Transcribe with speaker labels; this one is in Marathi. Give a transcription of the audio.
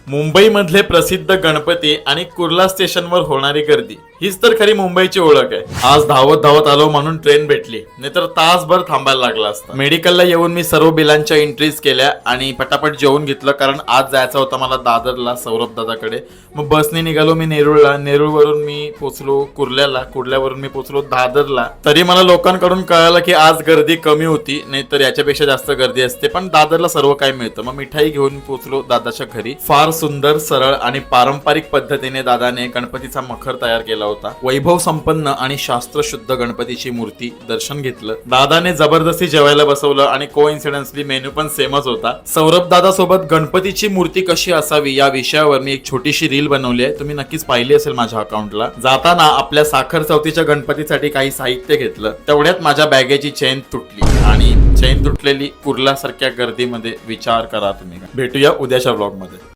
Speaker 1: मुंबईमधले प्रसिद्ध गणपती आणि कुर्ला स्टेशनवर होणारी गर्दी हीच तर खरी मुंबईची ओळख आहे. आज धावत धावत आलो म्हणून ट्रेन भेटली, नाहीतर तासभर थांबायला लागला असता. मेडिकलला येऊन मी सर्व बिलांच्या एंट्रीज केल्या आणि पटापट जेवून घेतलं, कारण आज जायचं होतं मला दादरला सौरभ दादाकडे. मग बसने निघालो मी नेरूळला, नेरूळवरून मी पोचलो कुर्ल्याला, कुर्ल्यावरून मी पोचलो दादरला. तरी मला लोकांकडून कळालं की आज गर्दी कमी होती, नाहीतर याच्यापेक्षा जास्त गर्दी असते. पण दादरला सर्व काही मिळतं. मग मिठाई घेऊन पोचलो दादाच्या घरी. फार सुंदर, सरळ आणि पारंपरिक पद्धतीने दादाने गणपतीचा मखर तयार केला होता. वैभव संपन्न आणि शास्त्रशुद्ध गणपतीची मूर्ती दर्शन घेतलं. दादाने जबरदस्ती जेवायला बसवलं आणि कोइन्सिडन्सली मेन्यू पण सेमच होता. सौरभ दादा सोबत गणपतीची मूर्ती कशी असावी या विषयावर मी एक छोटीशी रील बनवली आहे, तुम्ही नक्कीच पाहिली असेल माझ्या अकाउंटला. जाताना आपल्या साखर चौथीच्या गणपतीसाठी काही साहित्य घेतलं, तेवढ्यात माझ्या बॅगेची चेन तुटली आणि चेन तुटलेली कुर्ला सारख्या गर्दीमध्ये विचार करा तुम्ही. भेटूया उद्याच्या व्लॉग मध्ये.